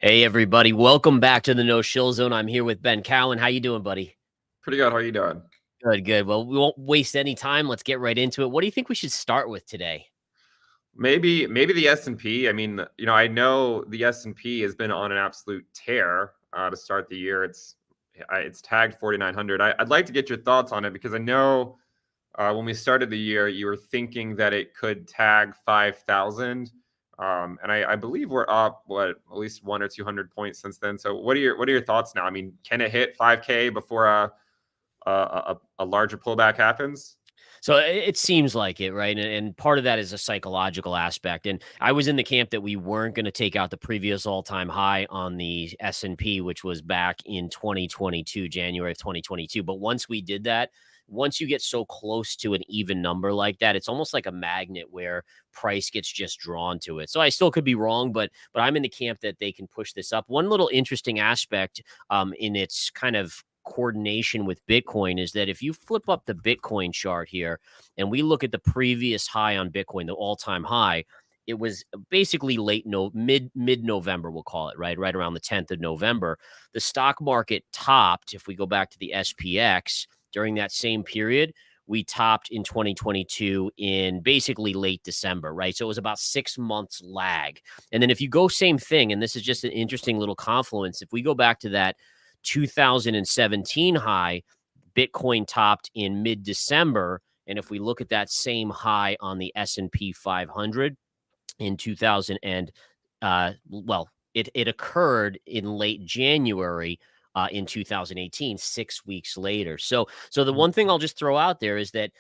Hey everybody, welcome back to the No Shill Zone. I'm here with Ben Cowen. How you doing, buddy? Pretty good. How are you doing? Good, good. Well, we won't waste any time. Let's get right into it. What do you think we should start with today? Maybe the S&P. I mean, I know the S&P has been on an absolute tear to start the year. It's tagged 4,900. I'd like to get your thoughts on it because I know when we started the year, you were thinking that it could tag 5,000, and I believe we're up at least 100 or 200 points since then. So what are your thoughts now? I mean, can it hit 5K before a larger pullback happens? So it seems like it, right? And part of that is a psychological aspect. And I was in the camp that we weren't going to take out the previous all-time high on the S&P, which was back in 2022, January of 2022. But once we did that, once you get so close to an even number like that, it's almost like a magnet where price gets just drawn to it. So I still could be wrong, but I'm in the camp that they can push this up. One little interesting aspect in its kind of coordination with Bitcoin is that if you flip up the Bitcoin chart here and we look at the previous high on Bitcoin, the all-time high, it was basically mid November, we'll call it, right around the 10th of November. The stock market topped, if we go back to the SPX during that same period, we topped in 2022 in basically late December, right? So it was about 6 months lag. And then if you go same thing, and this is just an interesting little confluence, if we go back to that 2017 high, Bitcoin topped in mid-December, and if we look at that same high on the S&P 500 in 2000 and it occurred in late January in 2018, 6 weeks later. So the one thing I'll just throw out there is that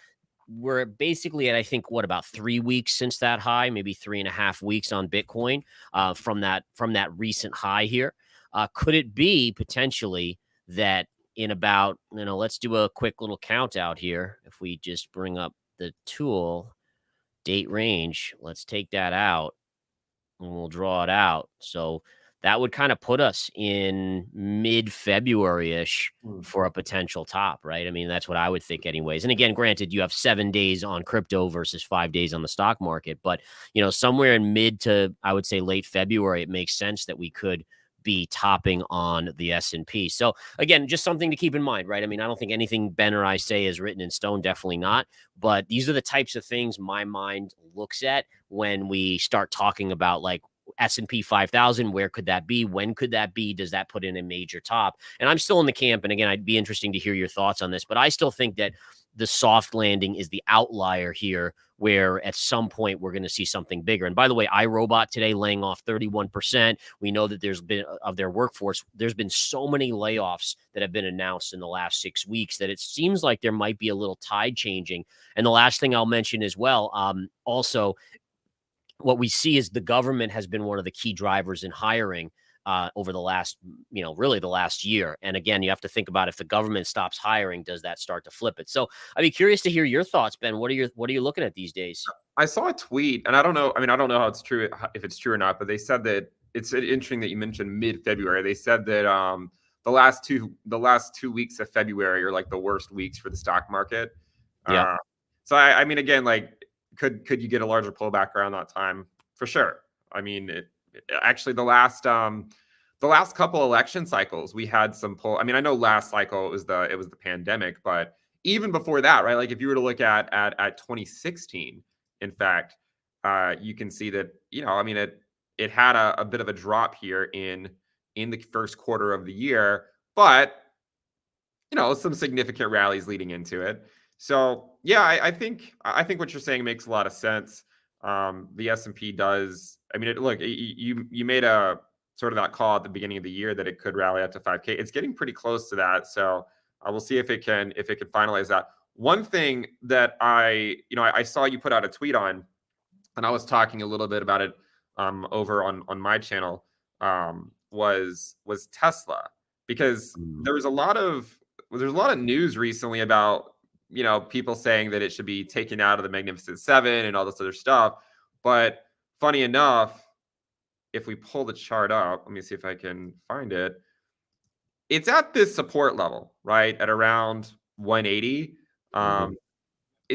we're basically at, I think, what, about 3 weeks since that high, maybe 3.5 weeks on Bitcoin from that recent high here. Could it be potentially that in about, let's do a quick little count out here. If we just bring up the tool, date range, let's take that out and we'll draw it out. So that would kind of put us in mid-February ish Hmm. for a potential top, right? I mean, that's what I would think anyways. And again, granted, you have 7 days on crypto versus 5 days on the stock market, but somewhere in mid to, I would say, late February, it makes sense that we could be topping on the S&P. So again, just something to keep in mind, right? I mean, I don't think anything Ben or I say is written in stone, definitely not. But these are the types of things my mind looks at when we start talking about like S&P 5,000. Where could that be? When could that be? Does that put in a major top? And I'm still in the camp. And again, I'd be interesting to hear your thoughts on this, but I still think that the soft landing is the outlier here, where at some point we're going to see something bigger. And by the way, iRobot today laying off 31%. We know that there's been of their workforce, there's been so many layoffs that have been announced in the last 6 weeks that it seems like there might be a little tide changing. And the last thing I'll mention as well, also, what we see is the government has been one of the key drivers in hiring over the last, really the last year. And again, you have to think about, if the government stops hiring, does that start to flip it? So I'd be curious to hear your thoughts, Ben. What are you looking at these days? I saw a tweet, and I don't know. I mean, I don't know how it's true, if it's true or not, but they said that it's interesting that you mentioned mid-February. They said that the last two weeks of February are like the worst weeks for the stock market. Yeah. So I mean, again, like, could you get a larger pullback around that time? For sure. I mean, actually the last couple election cycles we had some pull. I mean, I know last cycle it was the pandemic, but even before that, right? Like, if you were to look at 2016. In fact, you can see that, I mean, it had a bit of a drop here in the first quarter of the year, but some significant rallies leading into it. So yeah, I think what you're saying makes a lot of sense. The S&P does. I mean, look, you made a sort of that call at the beginning of the year that it could rally up to 5K. It's getting pretty close to that. So we'll see if it can finalize that. One thing that I saw you put out a tweet on, and I was talking a little bit about it over on my channel, was Tesla, because there's a lot of news recently about people saying that it should be taken out of the Magnificent Seven and all this other stuff. But funny enough, if we pull the chart up, let me see if I can find it. It's at this support level, right, at around 180.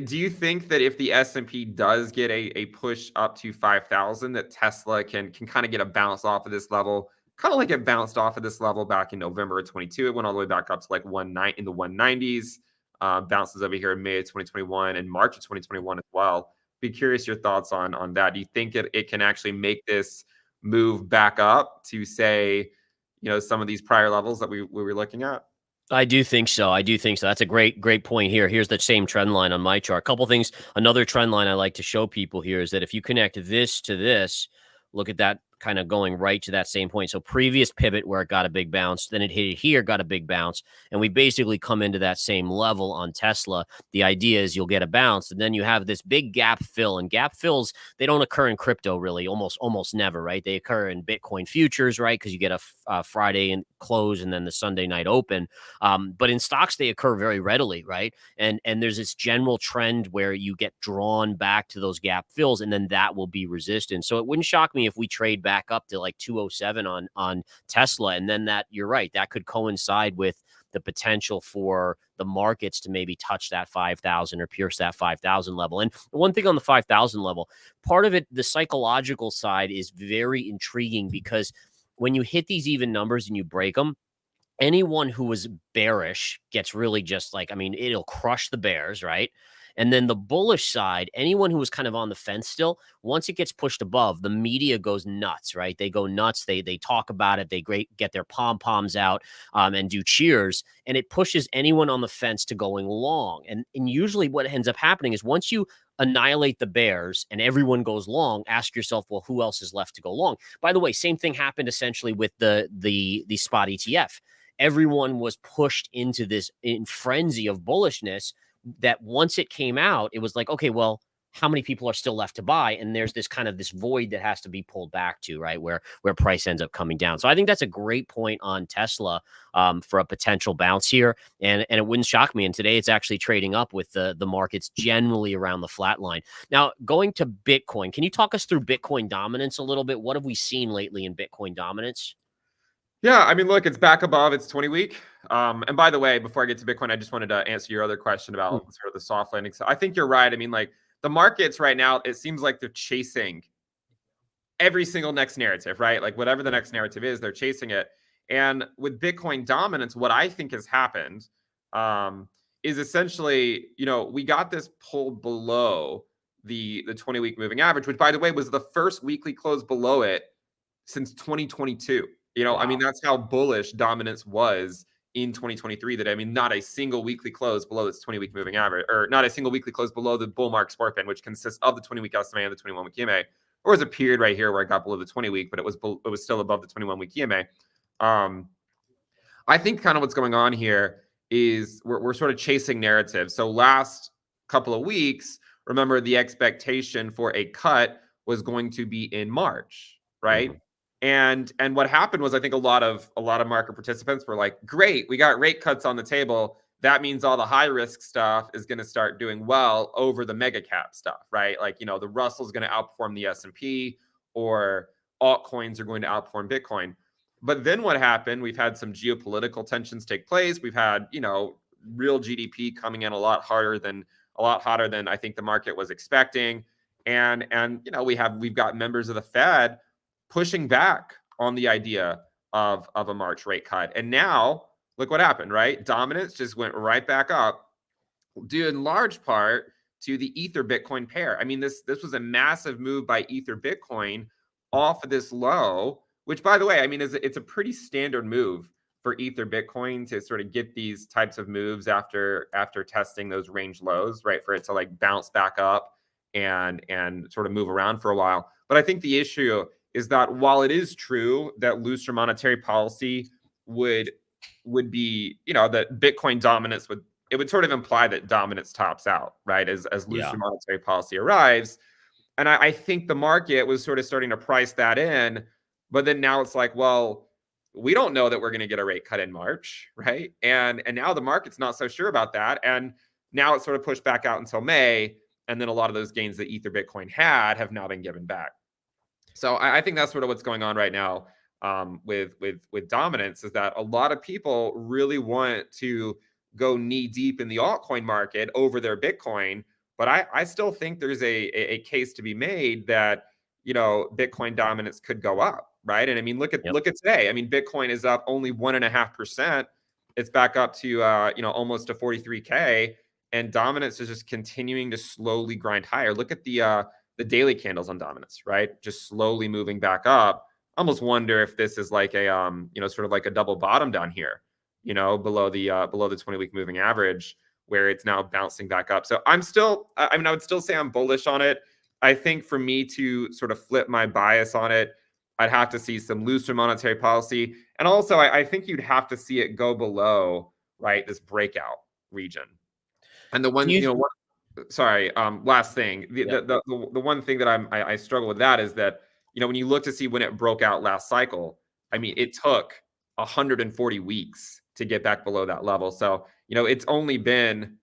Do you think that if the S&P does get a push up to 5,000, that Tesla can kind of get a bounce off of this level kind of like it bounced off of this level back in November of 22. It went all the way back up to like in the 190s. Bounces over here in May of 2021 and March of 2021 as well. Be curious your thoughts on that. Do you think it can actually make this move back up to, say, some of these prior levels that we were looking at? I do think so. I do think so. That's a great point here. Here's the same trend line on my chart. Couple things. Another trend line I like to show people here is that if you connect this to this, look at that kind of going right to that same point. So previous pivot where it got a big bounce, then it hit it here, got a big bounce, and we basically come into that same level on Tesla. The idea is you'll get a bounce, and then you have this big gap fill, and gap fills, they don't occur in crypto really, almost never, right? They occur in Bitcoin futures, right? Because you get a Friday and close and then the Sunday night open. But in stocks, they occur very readily, right? And there's this general trend where you get drawn back to those gap fills, and then that will be resistance. So it wouldn't shock me if we trade back up to like 207 on Tesla, and then that, you're right, that could coincide with the potential for the markets to maybe touch that 5,000 or pierce that 5,000 level. And one thing on the 5,000 level, part of it, the psychological side is very intriguing, because when you hit these even numbers and you break them, anyone who was bearish gets really just like, I mean, it'll crush the bears, right? And then the bullish side, anyone who was kind of on the fence still, once it gets pushed above, the media goes nuts, right? They go nuts. They talk about it. They get their pom-poms out and do cheers. And it pushes anyone on the fence to going long. And usually what ends up happening is once you annihilate the bears and everyone goes long, ask yourself, well, who else is left to go long? By the way, same thing happened essentially with the spot ETF. Everyone was pushed into this in frenzy of bullishness that once it came out, it was like, okay, well, how many people are still left to buy? And there's this kind of this void that has to be pulled back to, right, where price ends up coming down. So I think that's a great point on Tesla for a potential bounce here. And it wouldn't shock me. And today it's actually trading up with the markets generally around the flat line. Now, going to Bitcoin, can you talk us through Bitcoin dominance a little bit? What have we seen lately in Bitcoin dominance? Yeah, I mean, look, it's back above its 20-week. And by the way, before I get to Bitcoin, I just wanted to answer your other question about sort of the soft landing. So I think you're right. I mean, like the markets right now, it seems like they're chasing every single next narrative, right? Like whatever the next narrative is, they're chasing it. And with Bitcoin dominance, what I think has happened is essentially, we got this pull below the 20-week moving average, which by the way was the first weekly close below it since 2022. Wow. I mean, that's how bullish dominance was in 2023. That, I mean, not a single weekly close below its 20-week moving average, or not a single weekly close below the bull mark support band, which consists of the 20-week SMA and the 21-week EMA. Or was a period right here where it got below the 20-week, but it was still above the 21-week EMA. I think kind of what's going on here is we're sort of chasing narratives. So last couple of weeks, remember the expectation for a cut was going to be in March, right? Mm-hmm. And what happened was, I think a lot of market participants were like, great, we got rate cuts on the table. That means all the high risk stuff is going to start doing well over the mega cap stuff, right? Like, the Russell's going to outperform the S&P, or altcoins are going to outperform Bitcoin. But then what happened? We've had some geopolitical tensions take place. We've had, real GDP coming in a lot hotter than I think the market was expecting. And we've got members of the Fed pushing back on the idea of a March rate cut. And now look what happened, right? Dominance just went right back up, due in large part to the Ether Bitcoin pair. I mean, this was a massive move by Ether Bitcoin off of this low, which, by the way, I mean, it's a pretty standard move for Ether Bitcoin to sort of get these types of moves after testing those range lows, right? For it to like bounce back up and sort of move around for a while. But I think the issue is that while it is true that looser monetary policy would be, that Bitcoin dominance would sort of imply that dominance tops out, right? As looser monetary policy arrives. And I think the market was sort of starting to price that in, but then now it's like, well, we don't know that we're going to get a rate cut in March, right? And now the market's not so sure about that. And now it's sort of pushed back out until May. And then a lot of those gains that Ether Bitcoin had have now been given back. So I think that's sort of what's going on right now with dominance, is that a lot of people really want to go knee deep in the altcoin market over their Bitcoin. But I still think there's a case to be made that, Bitcoin dominance could go up, right? And I mean, Yep. look at today. I mean, Bitcoin is up only 1.5%. It's back up to almost to 43K, and dominance is just continuing to slowly grind higher. Look at the daily candles on dominance, right? Just slowly moving back up. Almost wonder if this is like a sort of like a double bottom down here, below the 20-week moving average, where it's now bouncing back up. So I would still say I'm bullish on it. I think for me to sort of flip my bias on it, I'd have to see some looser monetary policy. And also, I think you'd have to see it go below, right, this breakout region. And the one, sorry, last thing, the one thing that I struggle with that is that, when you look to see when it broke out last cycle, I mean, it took 140 weeks to get back below that level. So, it's only been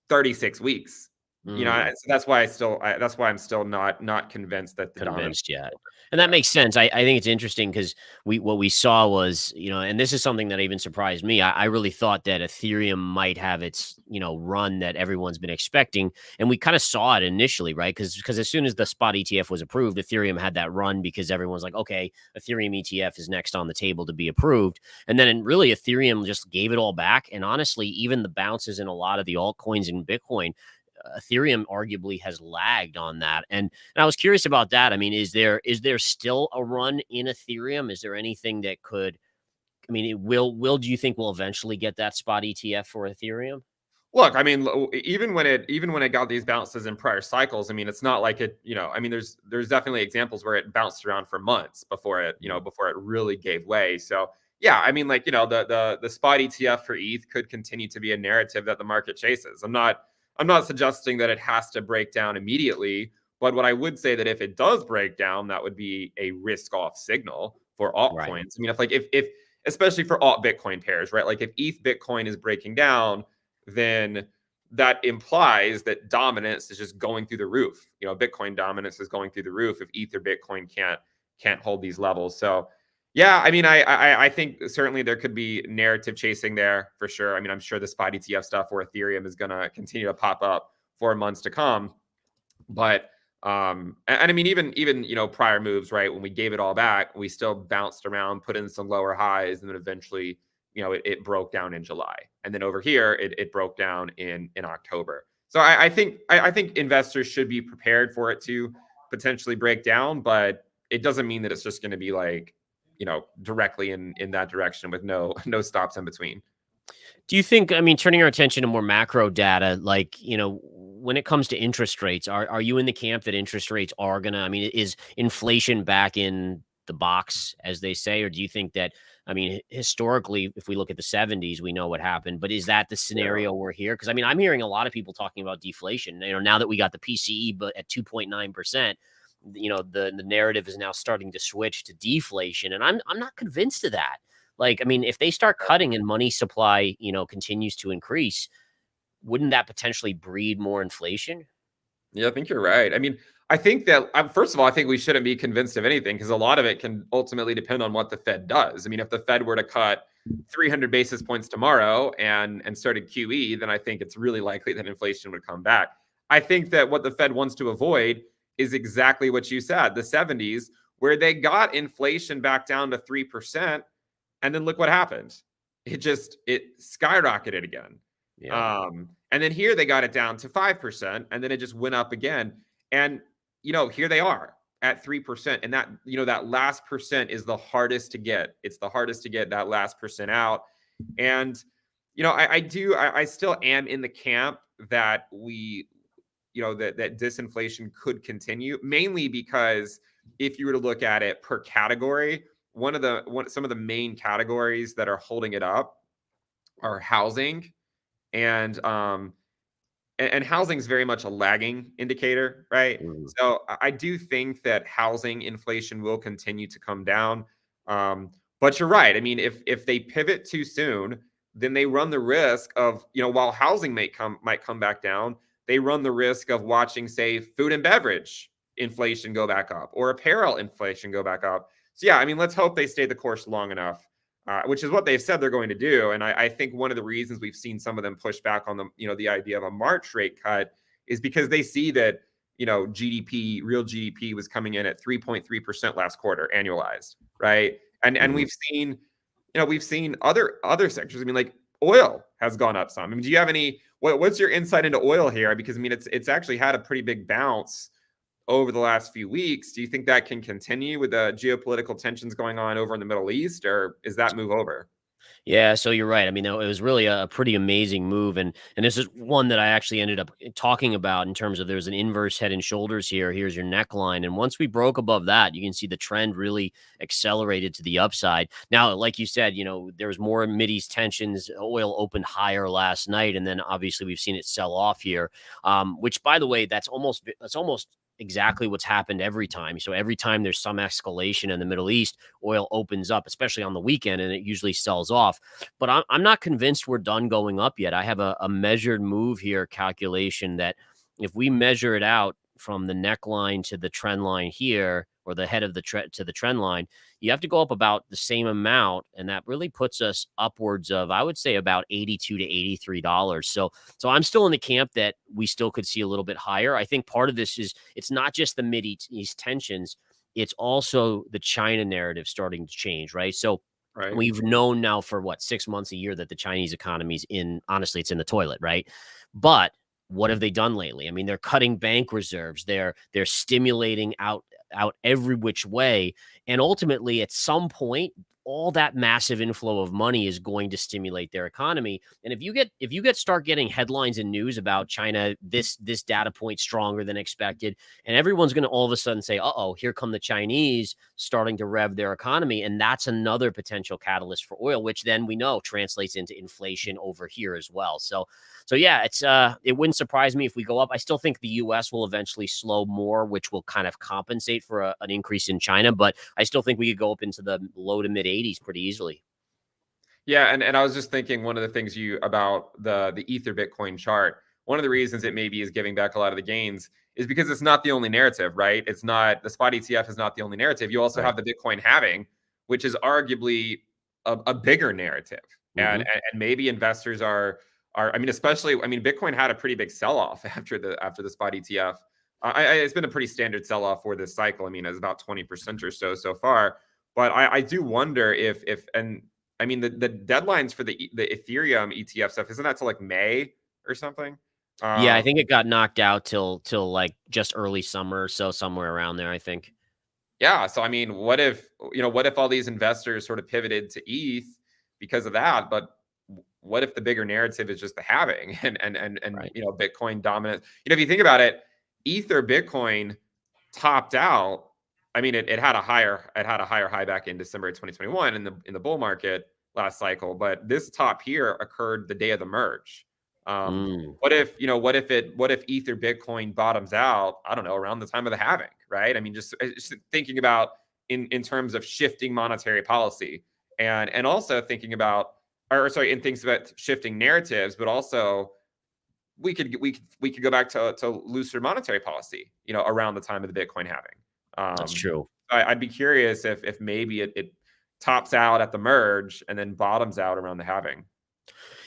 36 weeks. So that's why I'm still not convinced that the dominance yet. And that makes sense. I think it's interesting because what we saw was, and this is something that even surprised me. I really thought that Ethereum might have its, run that everyone's been expecting. And we kind of saw it initially, right? Because as soon as the spot ETF was approved, Ethereum had that run because everyone's like, okay, Ethereum ETF is next on the table to be approved. And then really Ethereum just gave it all back. And honestly, even the bounces in a lot of the altcoins in Bitcoin, Ethereum arguably has lagged on that. And I was curious about that. I mean, is there still a run in Ethereum? Is there anything that could, I mean, do you think we'll eventually get that spot ETF for Ethereum? Look, I mean, even when it got these bounces in prior cycles, I mean, it's not like it, I mean, there's definitely examples where it bounced around for months before it really gave way. So yeah, I mean, like, the spot ETF for ETH could continue to be a narrative that the market chases. I'm not suggesting that it has to break down immediately, but what I would say that if it does break down, that would be a risk-off signal for altcoins. Right. I mean, if especially for alt Bitcoin pairs, right? Like if ETH Bitcoin is breaking down, then that implies that dominance is just going through the roof. Bitcoin dominance is going through the roof if ETH or Bitcoin can't hold these levels. So yeah, I mean, I think certainly there could be narrative chasing there for sure. I mean, I'm sure the spot ETF stuff for Ethereum is going to continue to pop up for months to come. But and I mean, even prior moves, right? When we gave it all back, we still bounced around, put in some lower highs, and then eventually, it broke down in July, and then over here, it broke down in October. So I think investors should be prepared for it to potentially break down, but it doesn't mean that it's just going to be like, directly in that direction with no stops in between. Do you think, I mean, turning our attention to more macro data, like, when it comes to interest rates, are you in the camp that interest rates are going to, I mean, is inflation back in the box, as they say? Or do you think that, I mean, historically, if we look at the 70s, we know what happened, but is that the scenario we're here? Because I mean, I'm hearing a lot of people talking about deflation, now that we got the PCE, but at 2.9%, the narrative is now starting to switch to deflation. And I'm not convinced of that. Like, I mean, if they start cutting and money supply, continues to increase, wouldn't that potentially breed more inflation? Yeah, I think you're right. I mean, I think that first of all, I think we shouldn't be convinced of anything because a lot of it can ultimately depend on what the Fed does. I mean, if the Fed were to cut 300 basis points tomorrow and started QE, then I think it's really likely that inflation would come back. I think that what the Fed wants to avoid is exactly what you said, the 70s, where they got inflation back down to 3%. And then look what happened. It skyrocketed again. Yeah. And then here they got it down to 5%, and then it just went up again. And here they are at 3%. And that, that last percent is the hardest to get. It's the hardest to get that last percent out. And I still am in the camp that that disinflation could continue, mainly because if you were to look at it per category, some of the main categories that are holding it up are housing, and housing is very much a lagging indicator, right? So I do think that housing inflation will continue to come down. But you're right. I mean, if they pivot too soon, then they run the risk of, while housing might come back down, they run the risk of watching, say, food and beverage inflation go back up or apparel inflation go back up. So yeah, I mean, let's hope they stay the course long enough, which is what they've said they're going to do. And I think one of the reasons we've seen some of them push back on the idea of a March rate cut is because they see that, GDP, real GDP was coming in at 3.3% last quarter annualized, right? And Mhm. we've seen other sectors. I mean, like oil has gone up some. I mean, do you have what's your insight into oil here? Because I mean, it's actually had a pretty big bounce over the last few weeks. Do you think that can continue with the geopolitical tensions going on over in the Middle East, or is that move over? Yeah, so you're right. I mean, it was really a pretty amazing move, and this is one that I actually ended up talking about in terms of there's an inverse head and shoulders here. Here's your neckline, and once we broke above that, you can see the trend really accelerated to the upside. Now, like you said, there was more Mideast tensions. Oil opened higher last night, and then obviously we've seen it sell off here. Which, by the way, that's almost exactly what's happened every time. So every time there's some escalation in the Middle East, oil opens up, especially on the weekend, and it usually sells off. But I'm not convinced we're done going up yet. I have a measured move here calculation that if we measure it out from the neckline to the trend line here, or the head of the to the trend line, you have to go up about the same amount, and that really puts us upwards of, I would say, about $82 to $83. So I'm still in the camp that we still could see a little bit higher. I think part of this is it's not just the Mideast tensions, it's also the China narrative starting to change, right? So Right. we've known now for 6 months, a year, that the Chinese economy's honestly, it's in the toilet, right? But what have they done lately? I mean, they're cutting bank reserves. They're stimulating out every which way. And ultimately, at some point, all that massive inflow of money is going to stimulate their economy. And if you start getting headlines and news about China, this data point stronger than expected, and everyone's going to all of a sudden say, "Uh-oh, here come the Chinese starting to rev their economy," and that's another potential catalyst for oil, which then we know translates into inflation over here as well. So yeah, it wouldn't surprise me if we go up. I still think the US will eventually slow more, which will kind of compensate for an increase in China, but I still think we could go up into the low to mid 80s pretty easily. Yeah, and I was just thinking one of the things about the Ether Bitcoin chart, one of the reasons it maybe is giving back a lot of the gains is because it's not the only narrative, right? It's not the spot ETF is not the only narrative. You also Right. have the Bitcoin halving, which is arguably a bigger narrative. And, Hmm. and maybe investors are I mean, especially I mean, Bitcoin had a pretty big sell-off after the spot ETF. It's been a pretty standard sell-off for this cycle. I mean, it's about 20% or so far. But I do wonder if and I mean, the deadlines for the Ethereum ETF stuff, isn't that till like May or something? Yeah, I Um, think it got knocked out till like just early summer, so somewhere around there, I think. yeah. So I mean, what if all these investors sort of pivoted to ETH because of that? But what if the bigger narrative is just the halving and Right. Bitcoin dominant? If you think about it, Ether Bitcoin topped out. I mean, it had a higher high back in December of 2021 in the bull market last cycle, but this top here occurred the day of the merge. Mm. What if Ether Bitcoin bottoms out? I don't know, around the time of the halving, right? I mean, just thinking about in terms of shifting monetary policy and also thinking about or sorry, in things about shifting narratives, but also we could go back to looser monetary policy, around the time of the Bitcoin halving. That's Um, true. I'd be curious if maybe it tops out at the merge and then bottoms out around the halving.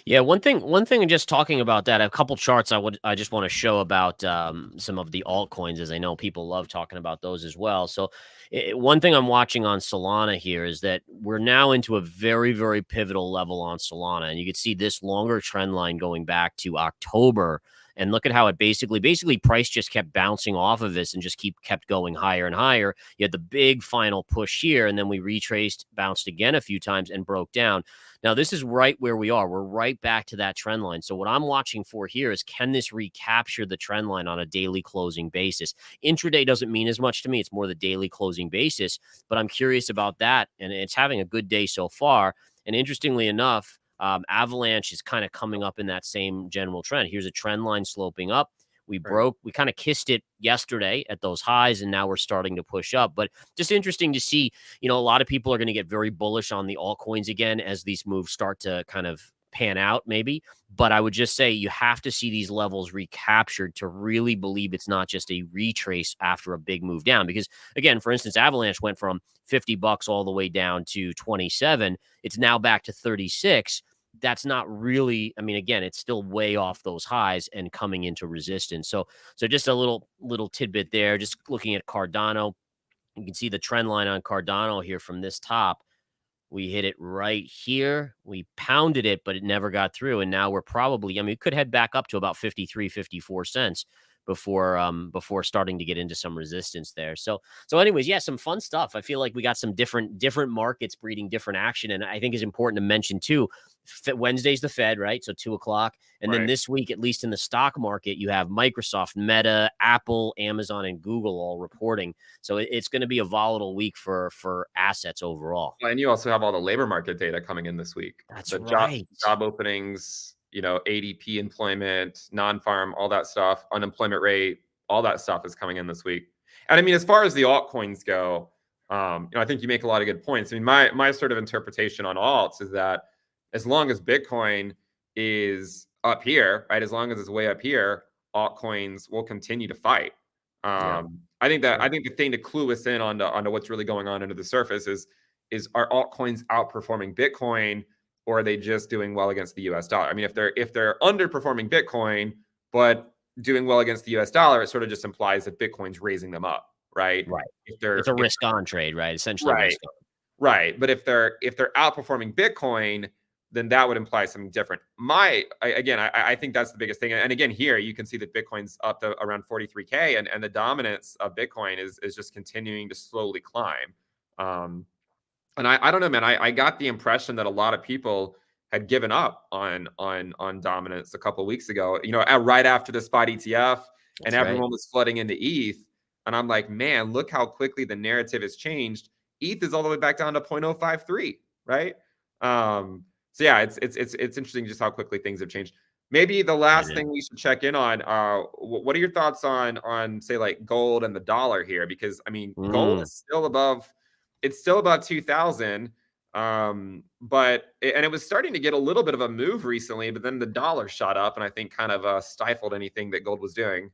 Yeah, one thing, just talking about that, a couple charts I just want to show about some of the altcoins, as I know people love talking about those as well. So, one thing I'm watching on Solana here is that we're now into a very, very pivotal level on Solana, and you can see this longer trend line going back to October. And look at how it basically price just kept bouncing off of this and just kept going higher and higher. You had the big final push here, and then we retraced, bounced again a few times, and broke down. Now, this is right where we are. We're right back to that trend line. So, what I'm watching for here is, can this recapture the trend line on a daily closing basis? Intraday doesn't mean as much to me. It's more the daily closing basis, but I'm curious about that. And it's having a good day so far. And interestingly enough, Avalanche is kind of coming up in that same general trend. Here's a trend line sloping up. Right. We kind of kissed it yesterday at those highs, and now we're starting to push up. But just interesting to see, a lot of people are going to get very bullish on the altcoins again as these moves start to kind of pan out, maybe. But I would just say you have to see these levels recaptured to really believe it's not just a retrace after a big move down. Because again, for instance, Avalanche went from $50 all the way down to 27. It's now back to 36. that's not really, I mean, again, it's still way off those highs and coming into resistance. So just a little tidbit there. Just looking at Cardano, you can see the trend line on Cardano here from this top. We hit it right here. We pounded it, but it never got through. And now we're probably, I mean, it could head back up to about 53, 54 cents before starting to get into some resistance there. So anyways, yeah, some fun stuff. I feel like we got some different markets breeding different action. And I think it's important to mention too, Wednesday's the Fed, right? So 2 o'clock. And then Right. this week, at least in the stock market, you have Microsoft, Meta, Apple, Amazon, and Google all reporting. So it's going to be a volatile week for assets overall. And you also have all the labor market data coming in this week. That's The right. job openings, ADP employment, non-farm, all that stuff, unemployment rate, all that stuff is coming in this week. And I mean, as far as the altcoins go, I think you make a lot of good points. I mean, my sort of interpretation on alts is that as long as Bitcoin is up here, right? As long as it's way up here, altcoins will continue to fight. Yeah. I think the thing to clue us in onto what's really going on under the surface is are altcoins outperforming Bitcoin, or are they just doing well against the US dollar? I mean, if they're underperforming Bitcoin but doing well against the US dollar, it sort of just implies that Bitcoin's raising them up, right? Right. If they're It's a if risk on trade, right? Essentially right, risk on. right. But if they're outperforming Bitcoin, then that would imply something different. I think that's the biggest thing. And again, here you can see that Bitcoin's up to around 43K, and the dominance of Bitcoin is just continuing to slowly climb. And I don't know, man. I got the impression that a lot of people had given up on dominance a couple of weeks ago. Right after the spot ETF, and That's right. everyone was flooding into ETH. And I'm like, man, look how quickly the narrative has changed. ETH is all the way back down to 0.053, right? So yeah, it's interesting just how quickly things have changed. Maybe the last It is. thing we should check in on. What are your thoughts on say like gold and the dollar here? Because I mean, gold Mm. is still above. It's still about 2,000. But it was starting to get a little bit of a move recently, but then the dollar shot up, and I think kind of stifled anything that gold was doing.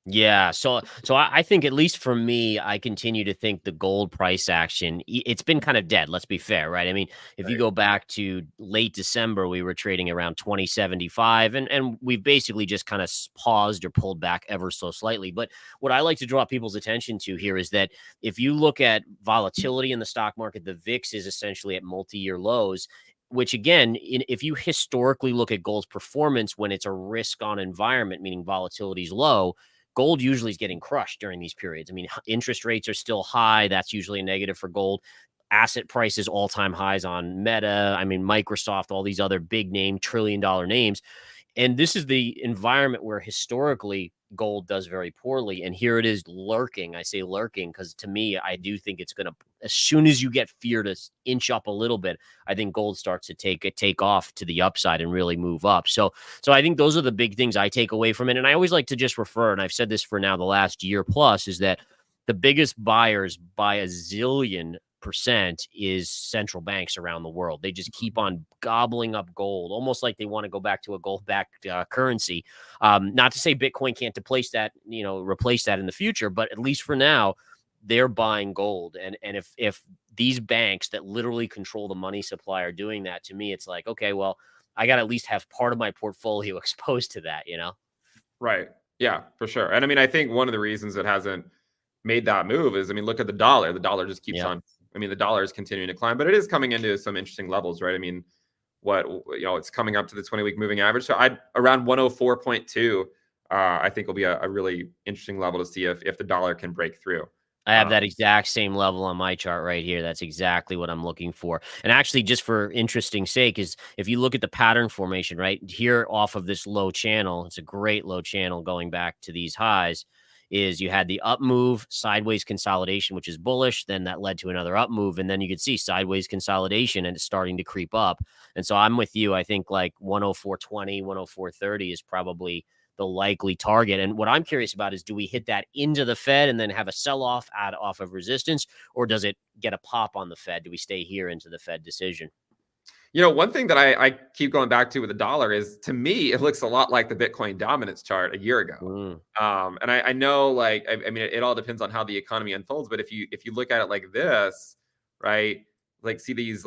Yeah, so I think at least for me, I continue to think the gold price action, it's been kind of dead. Let's be fair, right? I mean, if you Right. go back to late December, we were trading around 2075, and we've basically just kind of paused or pulled back ever so slightly. But what I like to draw people's attention to here is that if you look at volatility in the stock market, the VIX is essentially at multi-year lows. Which again, if you historically look at gold's performance when it's a risk-on environment, meaning volatility is low, gold usually is getting crushed during these periods. I mean, interest rates are still high. That's usually a negative for gold. Asset prices all-time highs on Meta. I mean, Microsoft, all these other big name trillion-dollar names. And this is the environment where historically gold does very poorly. And here it is lurking. I say lurking because to me, I do think it's going to, as soon as you get fear to inch up a little bit, I think gold starts to take off to the upside and really move up. So I think those are the big things I take away from it. And I always like to just refer, and I've said this for now the last year plus, is that the biggest buyers by a zillion% is central banks around the world. They just keep on gobbling up gold, almost like they want to go back to a gold-backed currency. Not to say Bitcoin can't replace that in the future, but at least for now, they're buying gold. And if these banks that literally control the money supply are doing that, to me, it's like, okay, well, I got to at least have part of my portfolio exposed to that. Right. Yeah, for sure. And I mean, I think one of the reasons it hasn't made that move is, I mean, look at the dollar. The dollar just keeps Yeah. on. I mean, the dollar is continuing to climb, but it is coming into some interesting levels, right? I mean, it's coming up to the 20-week moving average. So I around 104.2, I think will be a really interesting level to see if the dollar can break through. I have that Um, exact same level on my chart right here. That's exactly what I'm looking for. And actually, just for interesting sake, is if you look at the pattern formation right here off of this low channel, it's a great low channel going back to these highs. Is you had the up move, sideways consolidation, which is bullish. Then that led to another up move. And then you could see sideways consolidation and it's starting to creep up. And so I'm with you. I think like 104.20, 104.30 is probably the likely target. And what I'm curious about is, do we hit that into the Fed and then have a sell-off off of resistance, or does it get a pop on the Fed? Do we stay here into the Fed decision? One thing that I keep going back to with the dollar is, to me, it looks a lot like the Bitcoin dominance chart a year ago. Mm, And I know, like, I mean, it all depends on how the economy unfolds. But if you look at it like this, right, like see these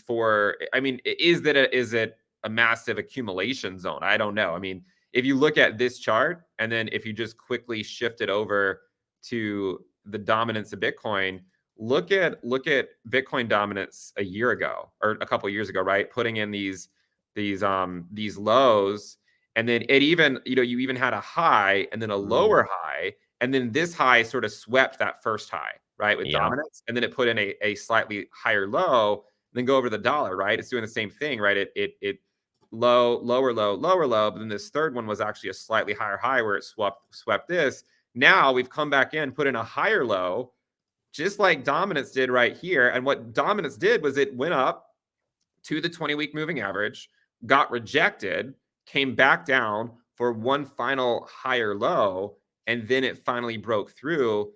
four. I mean, is it a massive accumulation zone. I don't know. I mean, if you look at this chart and then if you just quickly shift it over to the dominance of Bitcoin, look at Bitcoin dominance a year ago or a couple of years ago, right? Putting in these lows, and then it even, you even had a high and then a lower high, and then this high sort of swept that first high, right, with dominance, and then it put in a slightly higher low, then go over the dollar, right? It's doing the same thing, right? It low, lower low, lower low, but then this third one was actually a slightly higher high where it swept this. Now we've come back in, put in a higher low, just like dominance did right here. And what dominance did was it went up to the 20-week moving average, got rejected, came back down for one final higher low, and then it finally broke through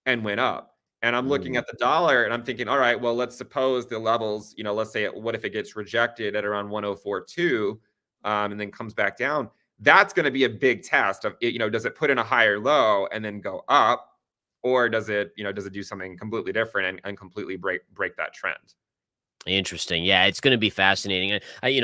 and went up. And I'm looking at the dollar and I'm thinking, all right, well, let's suppose the levels, let's say, what if it gets rejected at around 104.2 and then comes back down? That's going to be a big test of it. Does it put in a higher low and then go up, or does it do something completely different and completely break that trend? Interesting. Yeah, it's going to be fascinating.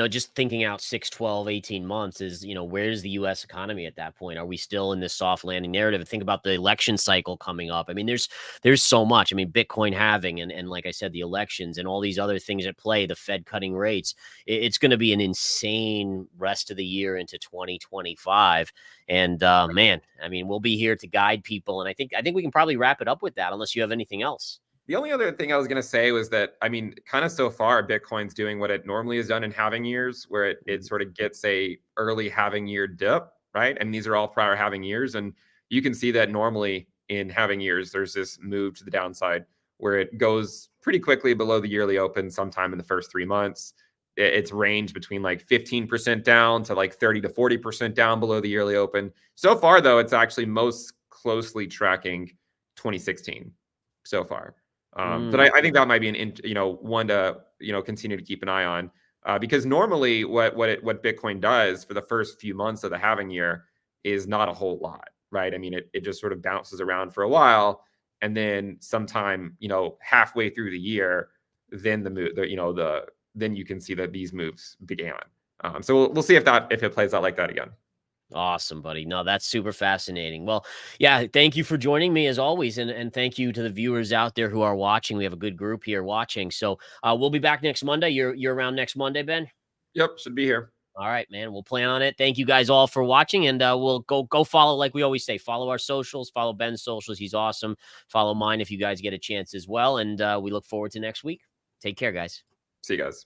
Just thinking out 6, 12, 18 months is, where's the U.S. economy at that point? Are we still in this soft landing narrative? Think about the election cycle coming up. I mean, there's so much. I mean, Bitcoin halving and like I said, the elections and all these other things at play, the Fed cutting rates. It's going to be an insane rest of the year into 2025. And man, I mean, we'll be here to guide people. And I think we can probably wrap it up with that, unless you have anything else. The only other thing I was going to say was that, I mean, kind of so far, Bitcoin's doing what it normally has done in halving years, where it sort of gets a early halving year dip, right? And these are all prior halving years. And you can see that normally in halving years, there's this move to the downside where it goes pretty quickly below the yearly open sometime in the first 3 months. It's ranged between like 15% down to like 30 to 40% down below the yearly open. So far, though, it's actually most closely tracking 2016 so far. But I think that might be one to continue to keep an eye on, because normally what Bitcoin does for the first few months of the halving year is not a whole lot, right? I mean, it just sort of bounces around for a while, and then sometime halfway through the year, then then you can see that these moves began. So we'll see if it plays out like that again. Awesome, buddy. No, that's super fascinating. Well, yeah, thank you for joining me as always. And thank you to the viewers out there who are watching. We have a good group here watching. So we'll be back next Monday. You're around next Monday, Ben? Yep, should be here. All right, man. We'll plan on it. Thank you guys all for watching. And we'll go follow, like we always say, follow our socials, follow Ben's socials. He's awesome. Follow mine if you guys get a chance as well. And we look forward to next week. Take care, guys. See you guys.